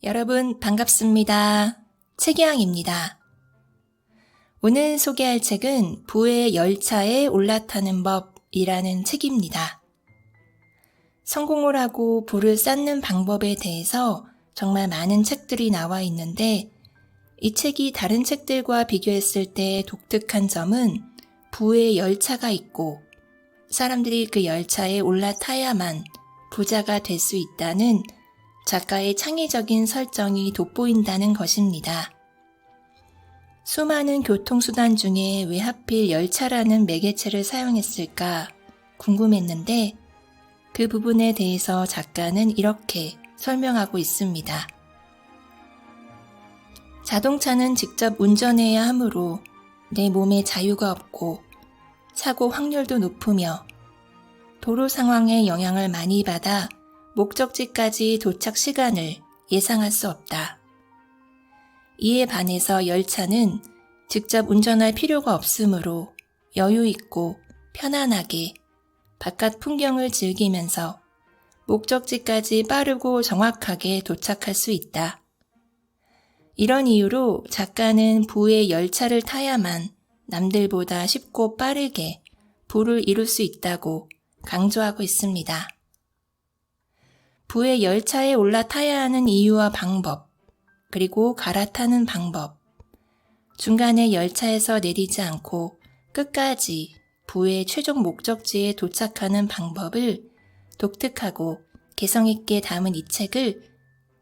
여러분 반갑습니다. 최기왕입니다. 오늘 소개할 책은 부의 열차에 올라타는 법이라는 책입니다. 성공을 하고 부를 쌓는 방법에 대해서 정말 많은 책들이 나와 있는데 이 책이 다른 책들과 비교했을 때 독특한 점은 부의 열차가 있고 사람들이 그 열차에 올라타야만 부자가 될 수 있다는 작가의 창의적인 설정이 돋보인다는 것입니다. 수많은 교통수단 중에 왜 하필 열차라는 매개체를 사용했을까 궁금했는데 그 부분에 대해서 작가는 이렇게 설명하고 있습니다. 자동차는 직접 운전해야 하므로 내 몸에 자유가 없고 사고 확률도 높으며 도로 상황에 영향을 많이 받아 목적지까지 도착 시간을 예상할 수 없다. 이에 반해서 열차는 직접 운전할 필요가 없으므로 여유 있고 편안하게 바깥 풍경을 즐기면서 목적지까지 빠르고 정확하게 도착할 수 있다. 이런 이유로 작가는 부의 열차를 타야만 남들보다 쉽고 빠르게 부를 이룰 수 있다고 강조하고 있습니다. 부의 열차에 올라타야 하는 이유와 방법, 그리고 갈아타는 방법, 중간에 열차에서 내리지 않고 끝까지 부의 최종 목적지에 도착하는 방법을 독특하고 개성있게 담은 이 책을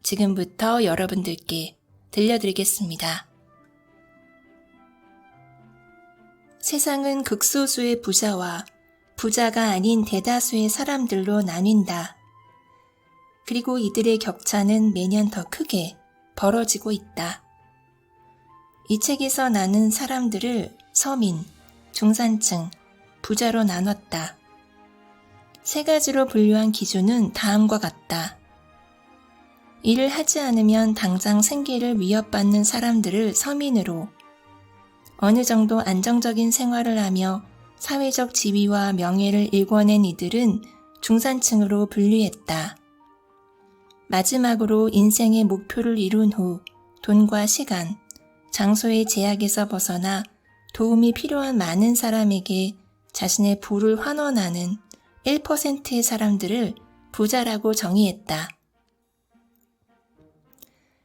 지금부터 여러분들께 들려드리겠습니다. 세상은 극소수의 부자와 부자가 아닌 대다수의 사람들로 나뉜다. 그리고 이들의 격차는 매년 더 크게 벌어지고 있다. 이 책에서 나는 사람들을 서민, 중산층, 부자로 나눴다. 세 가지로 분류한 기준은 다음과 같다. 일을 하지 않으면 당장 생계를 위협받는 사람들을 서민으로, 어느 정도 안정적인 생활을 하며 사회적 지위와 명예를 일궈낸 이들은 중산층으로 분류했다. 마지막으로 인생의 목표를 이룬 후 돈과 시간, 장소의 제약에서 벗어나 도움이 필요한 많은 사람에게 자신의 부를 환원하는 1%의 사람들을 부자라고 정의했다.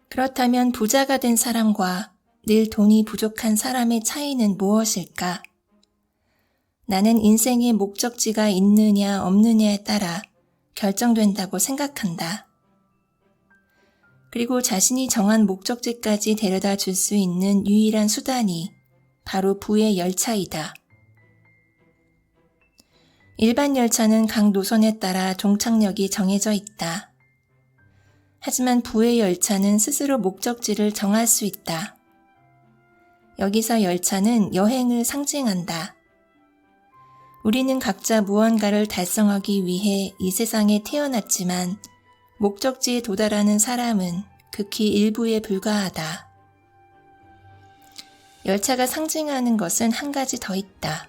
그렇다면 부자가 된 사람과 늘 돈이 부족한 사람의 차이는 무엇일까? 나는 인생의 목적지가 있느냐 없느냐에 따라 결정된다고 생각한다. 그리고 자신이 정한 목적지까지 데려다 줄 수 있는 유일한 수단이 바로 부의 열차이다. 일반 열차는 각 노선에 따라 종착역이 정해져 있다. 하지만 부의 열차는 스스로 목적지를 정할 수 있다. 여기서 열차는 여행을 상징한다. 우리는 각자 무언가를 달성하기 위해 이 세상에 태어났지만 목적지에 도달하는 사람은 극히 일부에 불과하다. 열차가 상징하는 것은 한 가지 더 있다.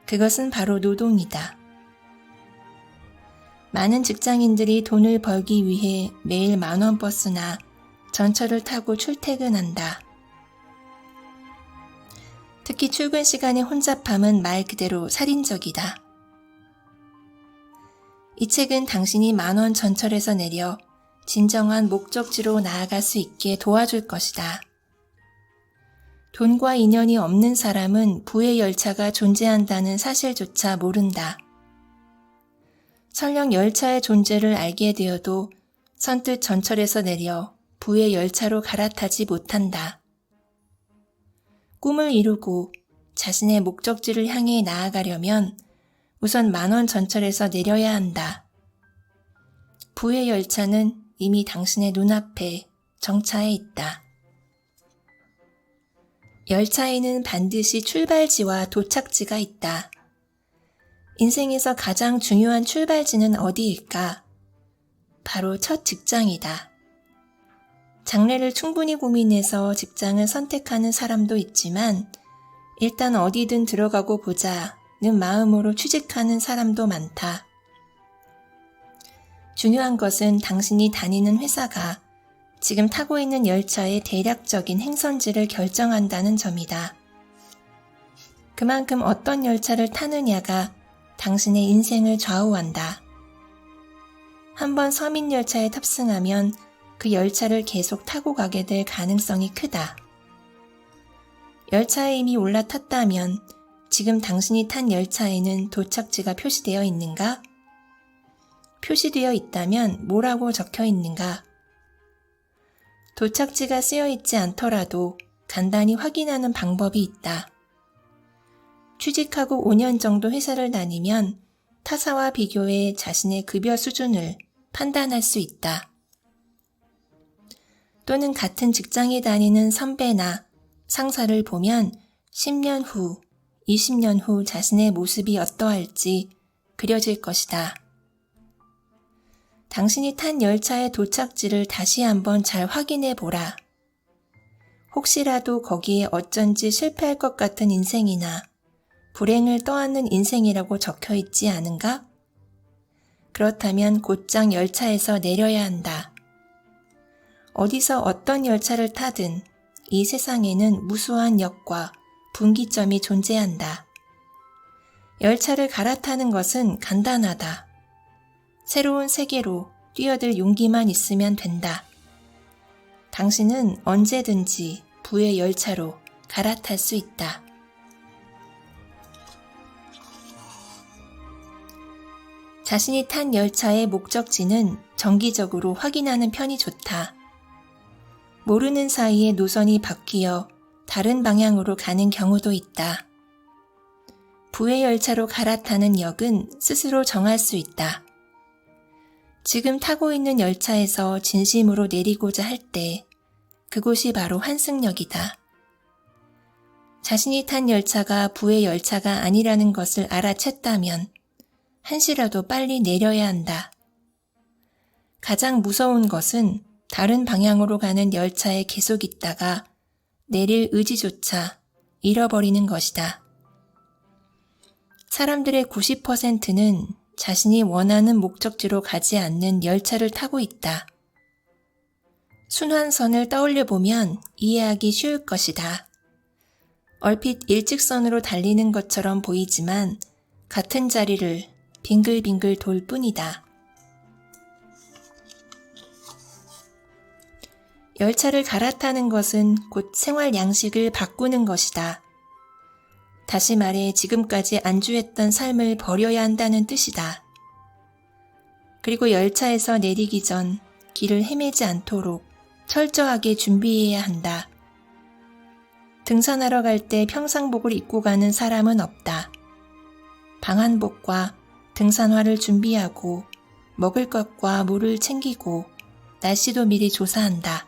그것은 바로 노동이다. 많은 직장인들이 돈을 벌기 위해 매일 만원 버스나 전철을 타고 출퇴근한다. 특히 출근 시간의 혼잡함은 말 그대로 살인적이다. 이 책은 당신이 만원 전철에서 내려 진정한 목적지로 나아갈 수 있게 도와줄 것이다. 돈과 인연이 없는 사람은 부의 열차가 존재한다는 사실조차 모른다. 설령 열차의 존재를 알게 되어도 선뜻 전철에서 내려 부의 열차로 갈아타지 못한다. 꿈을 이루고 자신의 목적지를 향해 나아가려면 우선 만원 전철에서 내려야 한다. 부의 열차는 이미 당신의 눈앞에 정차해 있다. 열차에는 반드시 출발지와 도착지가 있다. 인생에서 가장 중요한 출발지는 어디일까? 바로 첫 직장이다. 장래를 충분히 고민해서 직장을 선택하는 사람도 있지만 일단 어디든 들어가고 보자는 마음으로 취직하는 사람도 많다. 중요한 것은 당신이 다니는 회사가 지금 타고 있는 열차의 대략적인 행선지를 결정한다는 점이다. 그만큼 어떤 열차를 타느냐가 당신의 인생을 좌우한다. 한번 서민열차에 탑승하면 그 열차를 계속 타고 가게 될 가능성이 크다. 열차에 이미 올라탔다면 지금 당신이 탄 열차에는 도착지가 표시되어 있는가? 표시되어 있다면 뭐라고 적혀 있는가? 도착지가 쓰여 있지 않더라도 간단히 확인하는 방법이 있다. 취직하고 5년 정도 회사를 다니면 타사와 비교해 자신의 급여 수준을 판단할 수 있다. 또는 같은 직장에 다니는 선배나 상사를 보면 10년 후, 20년 후 자신의 모습이 어떠할지 그려질 것이다. 당신이 탄 열차의 도착지를 다시 한번 잘 확인해 보라. 혹시라도 거기에 어쩐지 실패할 것 같은 인생이나 불행을 떠안는 인생이라고 적혀 있지 않은가? 그렇다면 곧장 열차에서 내려야 한다. 어디서 어떤 열차를 타든 이 세상에는 무수한 역과 분기점이 존재한다. 열차를 갈아타는 것은 간단하다. 새로운 세계로 뛰어들 용기만 있으면 된다. 당신은 언제든지 부의 열차로 갈아탈 수 있다. 자신이 탄 열차의 목적지는 정기적으로 확인하는 편이 좋다. 모르는 사이에 노선이 바뀌어 다른 방향으로 가는 경우도 있다. 부의 열차로 갈아타는 역은 스스로 정할 수 있다. 지금 타고 있는 열차에서 진심으로 내리고자 할 때 그곳이 바로 환승역이다. 자신이 탄 열차가 부의 열차가 아니라는 것을 알아챘다면 한시라도 빨리 내려야 한다. 가장 무서운 것은 다른 방향으로 가는 열차에 계속 있다가 내릴 의지조차 잃어버리는 것이다. 사람들의 90%는 자신이 원하는 목적지로 가지 않는 열차를 타고 있다. 순환선을 떠올려 보면 이해하기 쉬울 것이다. 얼핏 일직선으로 달리는 것처럼 보이지만 같은 자리를 빙글빙글 돌 뿐이다. 열차를 갈아타는 것은 곧 생활 양식을 바꾸는 것이다. 다시 말해 지금까지 안주했던 삶을 버려야 한다는 뜻이다. 그리고 열차에서 내리기 전 길을 헤매지 않도록 철저하게 준비해야 한다. 등산하러 갈 때 평상복을 입고 가는 사람은 없다. 방한복과 등산화를 준비하고 먹을 것과 물을 챙기고 날씨도 미리 조사한다.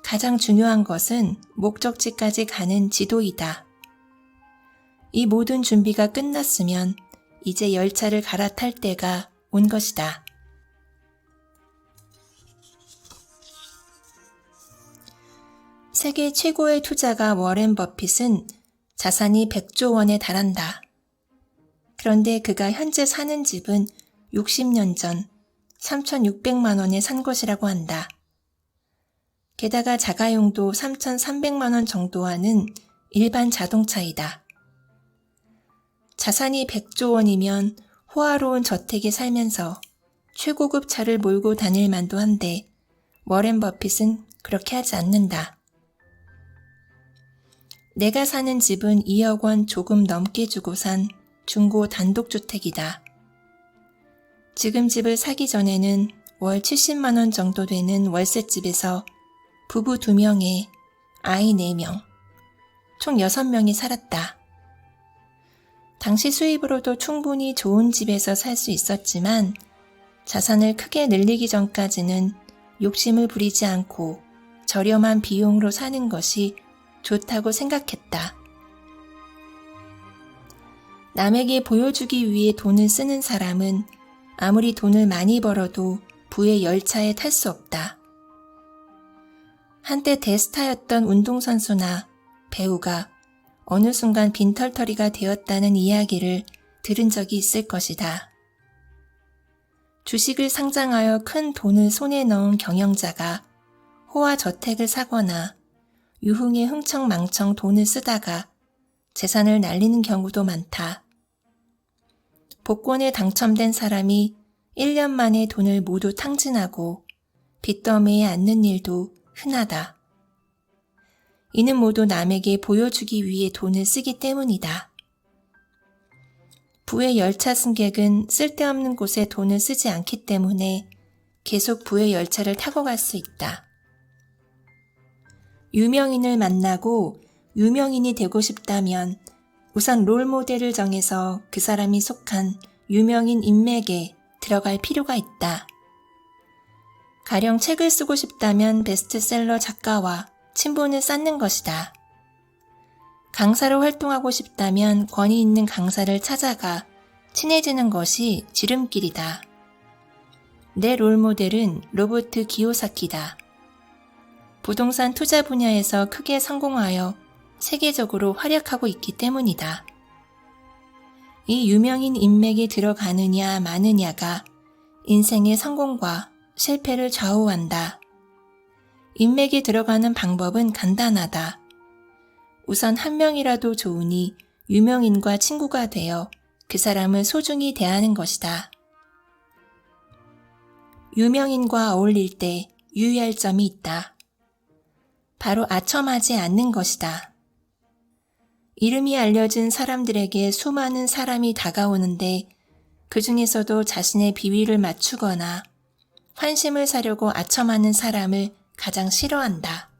가장 중요한 것은 목적지까지 가는 지도이다. 이 모든 준비가 끝났으면 이제 열차를 갈아탈 때가 온 것이다. 세계 최고의 투자가 워렌 버핏은 자산이 100조 원에 달한다. 그런데 그가 현재 사는 집은 60년 전 3,600만 원에 산 것이라고 한다. 게다가 자가용도 3,300만 원 정도 하는 일반 자동차이다. 자산이 100조 원이면 호화로운 저택에 살면서 최고급 차를 몰고 다닐 만도 한데 워렌 버핏은 그렇게 하지 않는다. 내가 사는 집은 2억 원 조금 넘게 주고 산 중고 단독주택이다. 지금 집을 사기 전에는 월 70만 원 정도 되는 월세집에서 부부 2명에 아이 4명, 총 6명이 살았다. 당시 수입으로도 충분히 좋은 집에서 살 수 있었지만 자산을 크게 늘리기 전까지는 욕심을 부리지 않고 저렴한 비용으로 사는 것이 좋다고 생각했다. 남에게 보여주기 위해 돈을 쓰는 사람은 아무리 돈을 많이 벌어도 부의 열차에 탈 수 없다. 한때 대스타였던 운동선수나 배우가 어느 순간 빈털터리가 되었다는 이야기를 들은 적이 있을 것이다. 주식을 상장하여 큰 돈을 손에 넣은 경영자가 호화 저택을 사거나 유흥에 흥청망청 돈을 쓰다가 재산을 날리는 경우도 많다. 복권에 당첨된 사람이 1년 만에 돈을 모두 탕진하고 빚더미에 앉는 일도 흔하다. 이는 모두 남에게 보여주기 위해 돈을 쓰기 때문이다. 부의 열차 승객은 쓸데없는 곳에 돈을 쓰지 않기 때문에 계속 부의 열차를 타고 갈 수 있다. 유명인을 만나고 유명인이 되고 싶다면 우선 롤모델을 정해서 그 사람이 속한 유명인 인맥에 들어갈 필요가 있다. 가령 책을 쓰고 싶다면 베스트셀러 작가와 친분을 쌓는 것이다. 강사로 활동하고 싶다면 권위 있는 강사를 찾아가 친해지는 것이 지름길이다. 내 롤모델은 로버트 기요사키다. 부동산 투자 분야에서 크게 성공하여 세계적으로 활약하고 있기 때문이다. 이 유명인 인맥에 들어가느냐 마느냐가 인생의 성공과 실패를 좌우한다. 인맥에 들어가는 방법은 간단하다. 우선 한 명이라도 좋으니 유명인과 친구가 되어 그 사람을 소중히 대하는 것이다. 유명인과 어울릴 때 유의할 점이 있다. 바로 아첨하지 않는 것이다. 이름이 알려진 사람들에게 수많은 사람이 다가오는데 그 중에서도 자신의 비위를 맞추거나 환심을 사려고 아첨하는 사람을 가장 싫어한다.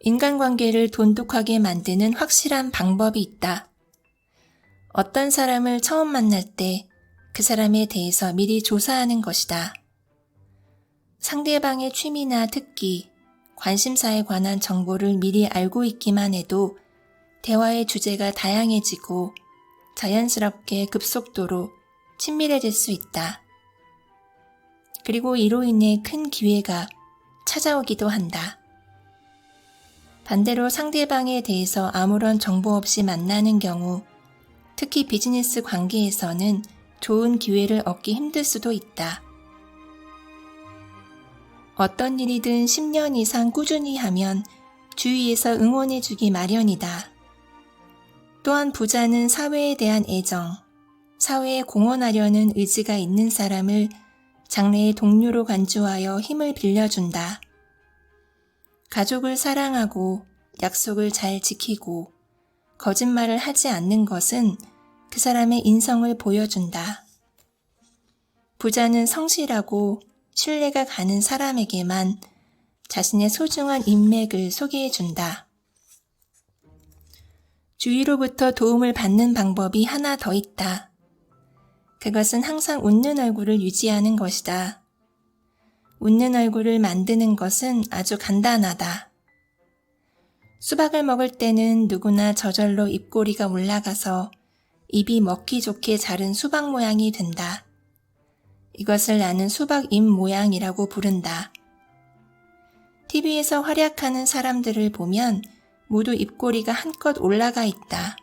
인간관계를 돈독하게 만드는 확실한 방법이 있다. 어떤 사람을 처음 만날 때 그 사람에 대해서 미리 조사하는 것이다. 상대방의 취미나 특기, 관심사에 관한 정보를 미리 알고 있기만 해도 대화의 주제가 다양해지고 자연스럽게 급속도로 친밀해질 수 있다. 그리고 이로 인해 큰 기회가 찾아오기도 한다. 반대로 상대방에 대해서 아무런 정보 없이 만나는 경우, 특히 비즈니스 관계에서는 좋은 기회를 얻기 힘들 수도 있다. 어떤 일이든 10년 이상 꾸준히 하면 주위에서 응원해주기 마련이다. 또한 부자는 사회에 대한 애정, 사회에 공헌하려는 의지가 있는 사람을 장래의 동료로 간주하여 힘을 빌려준다. 가족을 사랑하고 약속을 잘 지키고 거짓말을 하지 않는 것은 그 사람의 인성을 보여준다. 부자는 성실하고 신뢰가 가는 사람에게만 자신의 소중한 인맥을 소개해준다. 주위로부터 도움을 받는 방법이 하나 더 있다. 그것은 항상 웃는 얼굴을 유지하는 것이다. 웃는 얼굴을 만드는 것은 아주 간단하다. 수박을 먹을 때는 누구나 저절로 입꼬리가 올라가서 입이 먹기 좋게 자른 수박 모양이 된다. 이것을 나는 수박 입 모양이라고 부른다. TV에서 활약하는 사람들을 보면 모두 입꼬리가 한껏 올라가 있다.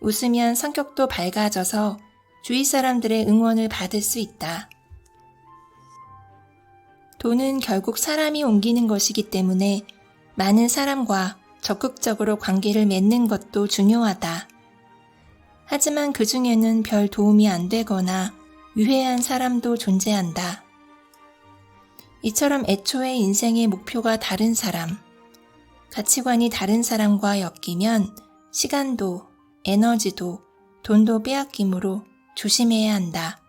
웃으면 성격도 밝아져서 주위 사람들의 응원을 받을 수 있다. 돈은 결국 사람이 옮기는 것이기 때문에 많은 사람과 적극적으로 관계를 맺는 것도 중요하다. 하지만 그 중에는 별 도움이 안 되거나 유해한 사람도 존재한다. 이처럼 애초에 인생의 목표가 다른 사람, 가치관이 다른 사람과 엮이면 시간도, 에너지도, 돈도 빼앗김으로 조심해야 한다.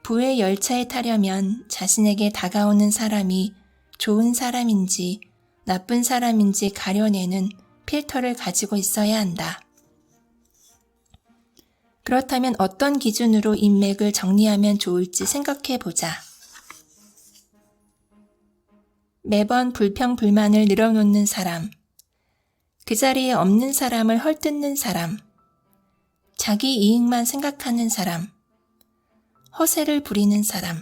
부의 열차에 타려면 자신에게 다가오는 사람이 좋은 사람인지 나쁜 사람인지 가려내는 필터를 가지고 있어야 한다. 그렇다면 어떤 기준으로 인맥을 정리하면 좋을지 생각해 보자. 매번 불평불만을 늘어놓는 사람, 그 자리에 없는 사람을 헐뜯는 사람, 자기 이익만 생각하는 사람, 허세를 부리는 사람.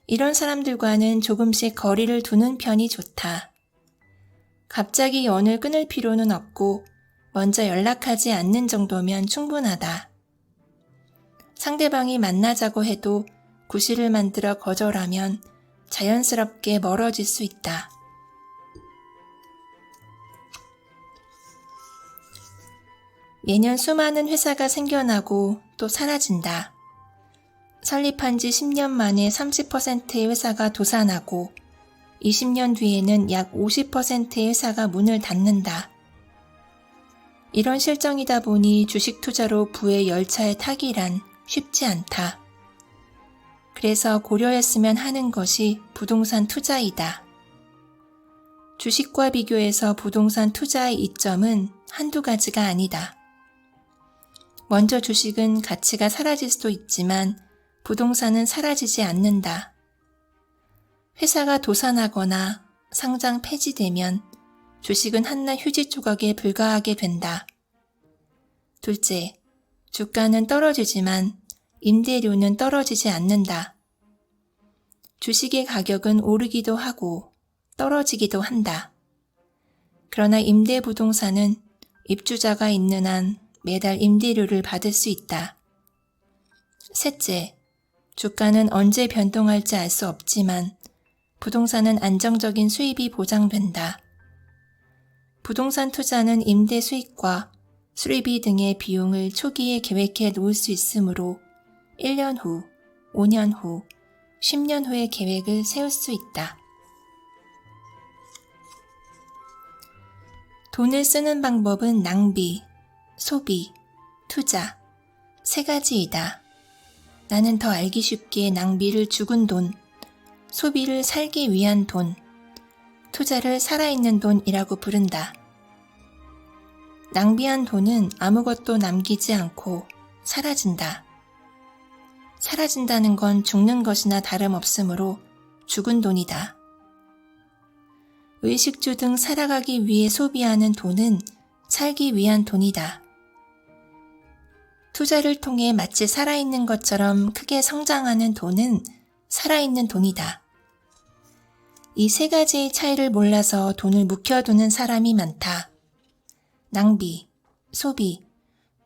이런 사람들과는 조금씩 거리를 두는 편이 좋다. 갑자기 연을 끊을 필요는 없고 먼저 연락하지 않는 정도면 충분하다. 상대방이 만나자고 해도 구실을 만들어 거절하면 자연스럽게 멀어질 수 있다. 매년 수많은 회사가 생겨나고 또 사라진다. 설립한 지 10년 만에 30%의 회사가 도산하고 20년 뒤에는 약 50%의 회사가 문을 닫는다. 이런 실정이다 보니 주식 투자로 부의 열차에 타기란 쉽지 않다. 그래서 고려했으면 하는 것이 부동산 투자이다. 주식과 비교해서 부동산 투자의 이점은 한두 가지가 아니다. 먼저 주식은 가치가 사라질 수도 있지만 부동산은 사라지지 않는다. 회사가 도산하거나 상장 폐지되면 주식은 한낱 휴지 조각에 불과하게 된다. 둘째, 주가는 떨어지지만 임대료는 떨어지지 않는다. 주식의 가격은 오르기도 하고 떨어지기도 한다. 그러나 임대부동산은 입주자가 있는 한 매달 임대료를 받을 수 있다. 셋째, 주가는 언제 변동할지 알 수 없지만 부동산은 안정적인 수입이 보장된다. 부동산 투자는 임대 수익과 수리비 등의 비용을 초기에 계획해 놓을 수 있으므로 1년 후, 5년 후, 10년 후의 계획을 세울 수 있다. 돈을 쓰는 방법은 낭비, 소비, 투자, 세 가지이다. 나는 더 알기 쉽게 낭비를 죽은 돈, 소비를 살기 위한 돈, 투자를 살아있는 돈이라고 부른다. 낭비한 돈은 아무것도 남기지 않고 사라진다. 사라진다는 건 죽는 것이나 다름없으므로 죽은 돈이다. 의식주 등 살아가기 위해 소비하는 돈은 살기 위한 돈이다. 투자를 통해 마치 살아있는 것처럼 크게 성장하는 돈은 살아있는 돈이다. 이 세 가지의 차이를 몰라서 돈을 묵혀두는 사람이 많다. 낭비, 소비,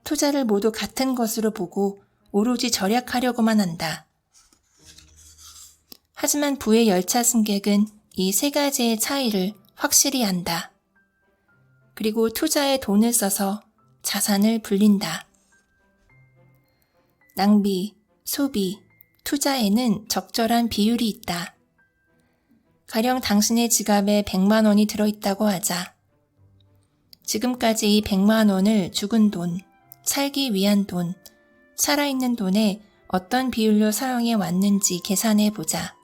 투자를 모두 같은 것으로 보고 오로지 절약하려고만 한다. 하지만 부의 열차 승객은 이 세 가지의 차이를 확실히 안다. 그리고 투자에 돈을 써서 자산을 불린다. 낭비, 소비, 투자에는 적절한 비율이 있다. 가령 당신의 지갑에 100만 원이 들어있다고 하자. 지금까지 이 100만 원을 죽은 돈, 살기 위한 돈, 살아있는 돈에 어떤 비율로 사용해 왔는지 계산해 보자.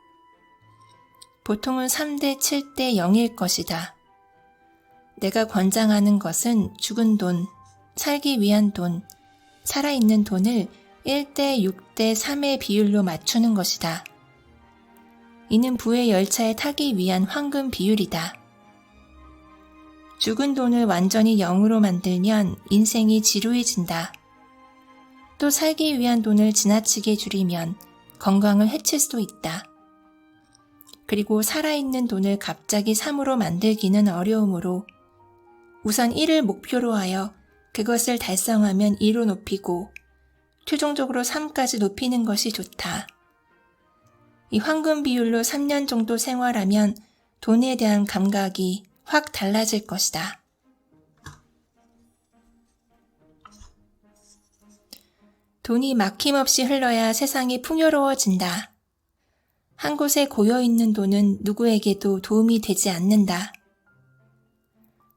보통은 3대 7대 0일 것이다. 내가 권장하는 것은 죽은 돈, 살기 위한 돈, 살아있는 돈을 1대 6대 3의 비율로 맞추는 것이다. 이는 부의 열차에 타기 위한 황금 비율이다. 죽은 돈을 완전히 0으로 만들면 인생이 지루해진다. 또 살기 위한 돈을 지나치게 줄이면 건강을 해칠 수도 있다. 그리고 살아있는 돈을 갑자기 3으로 만들기는 어려우므로 우선 1을 목표로 하여 그것을 달성하면 2로 높이고 최종적으로 3까지 높이는 것이 좋다. 이 황금 비율로 3년 정도 생활하면 돈에 대한 감각이 확 달라질 것이다. 돈이 막힘없이 흘러야 세상이 풍요로워진다. 한 곳에 고여있는 돈은 누구에게도 도움이 되지 않는다.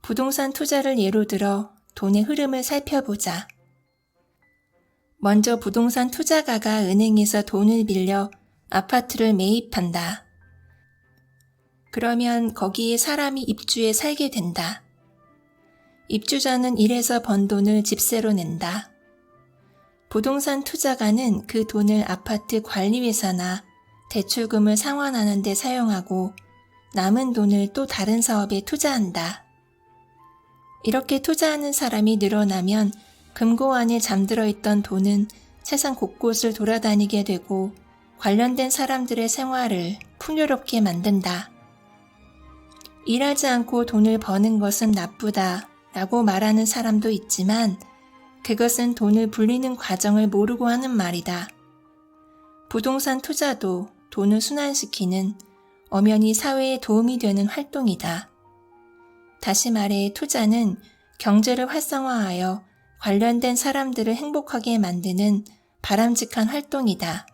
부동산 투자를 예로 들어 돈의 흐름을 살펴보자. 먼저 부동산 투자가가 은행에서 돈을 빌려 아파트를 매입한다. 그러면 거기에 사람이 입주해 살게 된다. 입주자는 일해서 번 돈을 집세로 낸다. 부동산 투자가는 그 돈을 아파트 관리회사나 대출금을 상환하는 데 사용하고 남은 돈을 또 다른 사업에 투자한다. 이렇게 투자하는 사람이 늘어나면 금고 안에 잠들어 있던 돈은 세상 곳곳을 돌아다니게 되고 관련된 사람들의 생활을 풍요롭게 만든다. 일하지 않고 돈을 버는 것은 나쁘다 라고 말하는 사람도 있지만 그것은 돈을 불리는 과정을 모르고 하는 말이다. 부동산 투자도 돈을 순환시키는 엄연히 사회에 도움이 되는 활동이다. 다시 말해 투자는 경제를 활성화하여 관련된 사람들을 행복하게 만드는 바람직한 활동이다.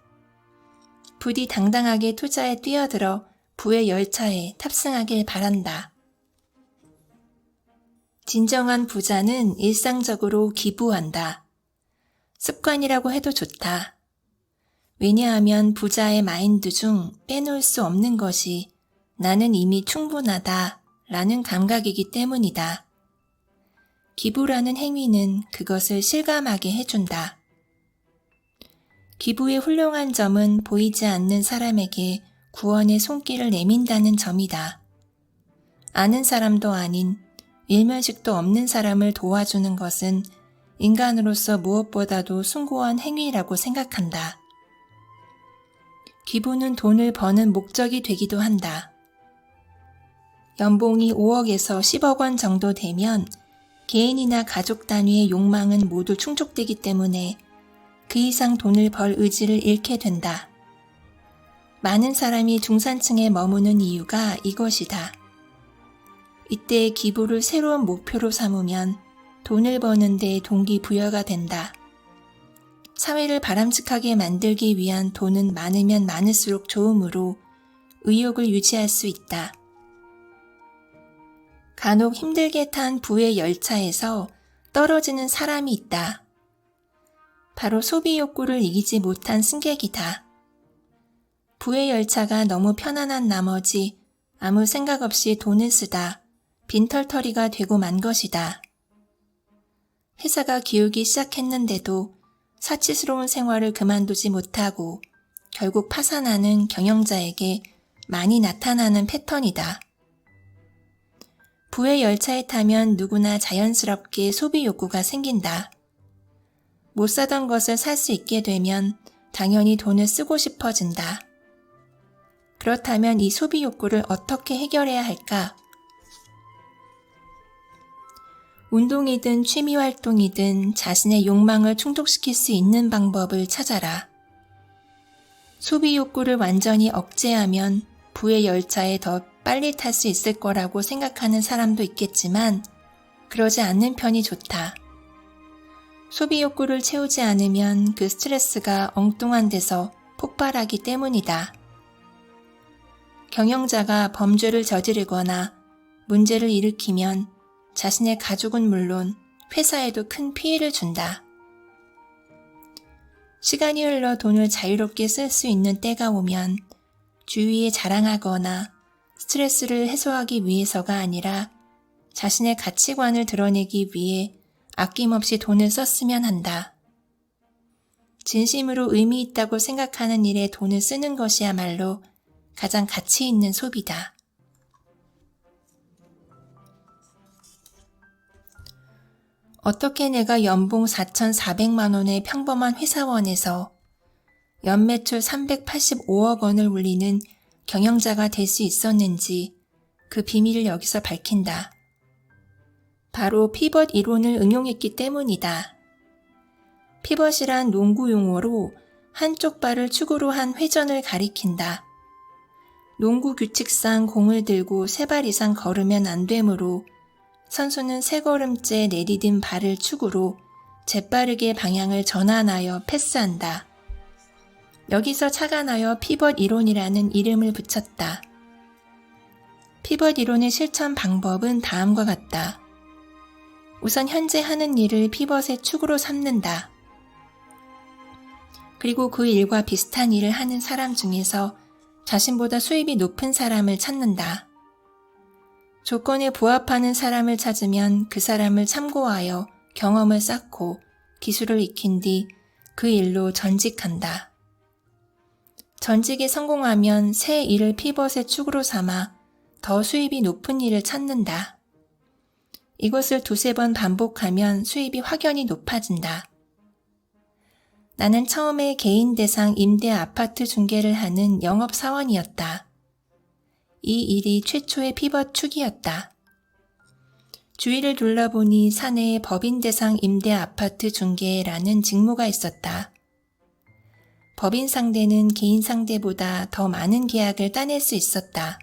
부디 당당하게 투자에 뛰어들어 부의 열차에 탑승하길 바란다. 진정한 부자는 일상적으로 기부한다. 습관이라고 해도 좋다. 왜냐하면 부자의 마인드 중 빼놓을 수 없는 것이 나는 이미 충분하다 라는 감각이기 때문이다. 기부라는 행위는 그것을 실감하게 해준다. 기부의 훌륭한 점은 보이지 않는 사람에게 구원의 손길을 내민다는 점이다. 아는 사람도 아닌 일면식도 없는 사람을 도와주는 것은 인간으로서 무엇보다도 숭고한 행위라고 생각한다. 기부는 돈을 버는 목적이 되기도 한다. 연봉이 5억에서 10억 원 정도 되면 개인이나 가족 단위의 욕망은 모두 충족되기 때문에 그 이상 돈을 벌 의지를 잃게 된다. 많은 사람이 중산층에 머무는 이유가 이것이다. 이때 기부를 새로운 목표로 삼으면 돈을 버는 데 동기부여가 된다. 사회를 바람직하게 만들기 위한 돈은 많으면 많을수록 좋으므로 의욕을 유지할 수 있다. 간혹 힘들게 탄 부의 열차에서 떨어지는 사람이 있다. 바로 소비 욕구를 이기지 못한 승객이다. 부의 열차가 너무 편안한 나머지 아무 생각 없이 돈을 쓰다 빈털터리가 되고 만 것이다. 회사가 기울기 시작했는데도 사치스러운 생활을 그만두지 못하고 결국 파산하는 경영자에게 많이 나타나는 패턴이다. 부의 열차에 타면 누구나 자연스럽게 소비 욕구가 생긴다. 못 사던 것을 살 수 있게 되면 당연히 돈을 쓰고 싶어진다. 그렇다면 이 소비 욕구를 어떻게 해결해야 할까? 운동이든 취미활동이든 자신의 욕망을 충족시킬 수 있는 방법을 찾아라. 소비 욕구를 완전히 억제하면 부의 열차에 더 빨리 탈 수 있을 거라고 생각하는 사람도 있겠지만 그러지 않는 편이 좋다. 소비 욕구를 채우지 않으면 그 스트레스가 엉뚱한 데서 폭발하기 때문이다. 경영자가 범죄를 저지르거나 문제를 일으키면 자신의 가족은 물론 회사에도 큰 피해를 준다. 시간이 흘러 돈을 자유롭게 쓸 수 있는 때가 오면 주위에 자랑하거나 스트레스를 해소하기 위해서가 아니라 자신의 가치관을 드러내기 위해 아낌없이 돈을 썼으면 한다. 진심으로 의미 있다고 생각하는 일에 돈을 쓰는 것이야말로 가장 가치 있는 소비다. 어떻게 내가 연봉 4,400만 원의 평범한 회사원에서 연매출 385억 원을 울리는 경영자가 될 수 있었는지 그 비밀을 여기서 밝힌다. 바로 피벗 이론을 응용했기 때문이다. 피벗이란 농구 용어로 한쪽 발을 축으로 한 회전을 가리킨다. 농구 규칙상 공을 들고 3발 이상 걸으면 안 되므로 선수는 3걸음째 내디딘 발을 축으로 재빠르게 방향을 전환하여 패스한다. 여기서 착안하여 피벗 이론이라는 이름을 붙였다. 피벗 이론의 실천 방법은 다음과 같다. 우선 현재 하는 일을 피벗의 축으로 삼는다. 그리고 그 일과 비슷한 일을 하는 사람 중에서 자신보다 수입이 높은 사람을 찾는다. 조건에 부합하는 사람을 찾으면 그 사람을 참고하여 경험을 쌓고 기술을 익힌 뒤 그 일로 전직한다. 전직에 성공하면 새 일을 피벗의 축으로 삼아 더 수입이 높은 일을 찾는다. 이것을 2-3번 반복하면 수입이 확연히 높아진다. 나는 처음에 개인 대상 임대 아파트 중개를 하는 영업사원이었다. 이 일이 최초의 피벗 축이었다. 주위를 둘러보니 사내에 법인 대상 임대 아파트 중개라는 직무가 있었다. 법인 상대는 개인 상대보다 더 많은 계약을 따낼 수 있었다.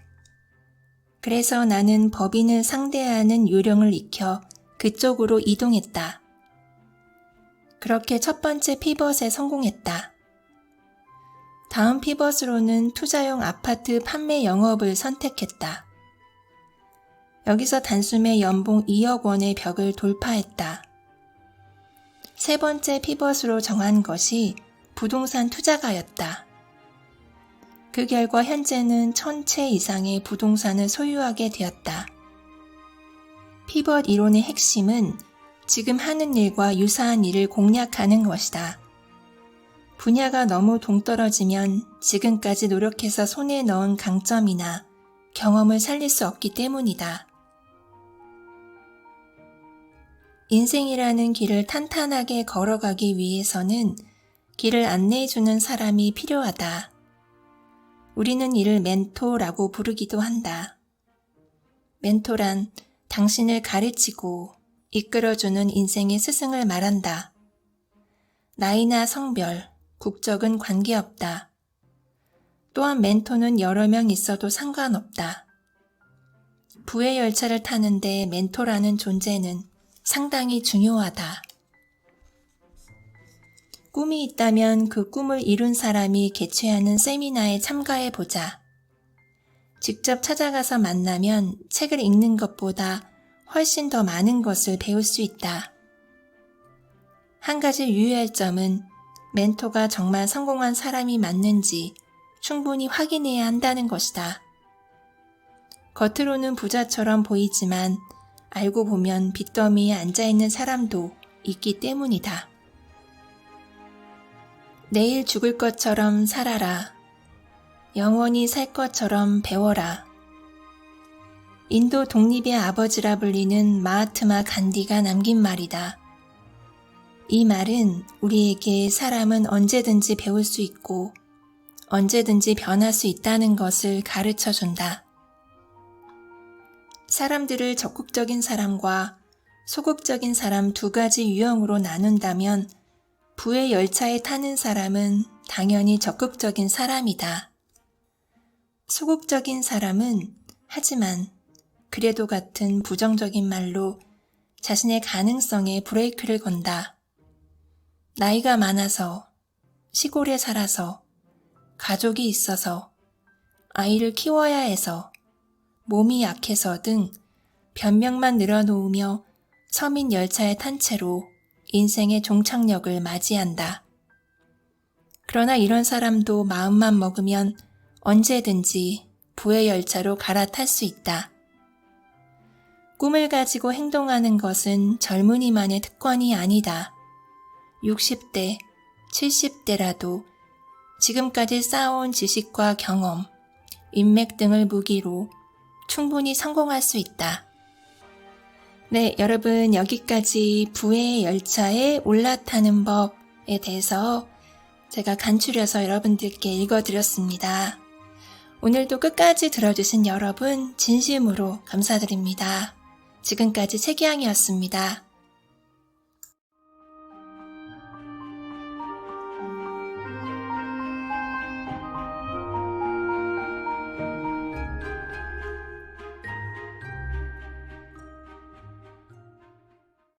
그래서 나는 법인을 상대하는 요령을 익혀 그쪽으로 이동했다. 그렇게 첫 번째 피벗에 성공했다. 다음 피벗으로는 투자용 아파트 판매 영업을 선택했다. 여기서 단숨에 연봉 2억 원의 벽을 돌파했다. 세 번째 피벗으로 정한 것이 부동산 투자가였다. 그 결과 현재는 1000채 이상의 부동산을 소유하게 되었다. 피벗 이론의 핵심은 지금 하는 일과 유사한 일을 공략하는 것이다. 분야가 너무 동떨어지면 지금까지 노력해서 손에 넣은 강점이나 경험을 살릴 수 없기 때문이다. 인생이라는 길을 탄탄하게 걸어가기 위해서는 길을 안내해주는 사람이 필요하다. 우리는 이를 멘토라고 부르기도 한다. 멘토란 당신을 가르치고 이끌어주는 인생의 스승을 말한다. 나이나 성별, 국적은 관계없다. 또한 멘토는 여러 명 있어도 상관없다. 부의 열차를 타는데 멘토라는 존재는 상당히 중요하다. 꿈이 있다면 그 꿈을 이룬 사람이 개최하는 세미나에 참가해보자. 직접 찾아가서 만나면 책을 읽는 것보다 훨씬 더 많은 것을 배울 수 있다. 한 가지 유의할 점은 멘토가 정말 성공한 사람이 맞는지 충분히 확인해야 한다는 것이다. 겉으로는 부자처럼 보이지만 알고 보면 빚더미에 앉아있는 사람도 있기 때문이다. 내일 죽을 것처럼 살아라. 영원히 살 것처럼 배워라. 인도 독립의 아버지라 불리는 마하트마 간디가 남긴 말이다. 이 말은 우리에게 사람은 언제든지 배울 수 있고 언제든지 변할 수 있다는 것을 가르쳐준다. 사람들을 적극적인 사람과 소극적인 사람 두 가지 유형으로 나눈다면 부의 열차에 타는 사람은 당연히 적극적인 사람이다. 소극적인 사람은 하지만 그래도 같은 부정적인 말로 자신의 가능성에 브레이크를 건다. 나이가 많아서, 시골에 살아서, 가족이 있어서, 아이를 키워야 해서, 몸이 약해서 등 변명만 늘어놓으며 서민 열차에 탄 채로 인생의 종착역을 맞이한다. 그러나 이런 사람도 마음만 먹으면 언제든지 부의 열차로 갈아탈 수 있다. 꿈을 가지고 행동하는 것은 젊은이만의 특권이 아니다. 60대, 70대라도 지금까지 쌓아온 지식과 경험, 인맥 등을 무기로 충분히 성공할 수 있다. 네, 여러분 여기까지 부의 열차에 올라타는 법에 대해서 제가 간추려서 여러분들께 읽어드렸습니다. 오늘도 끝까지 들어주신 여러분 진심으로 감사드립니다. 지금까지 최기양이었습니다.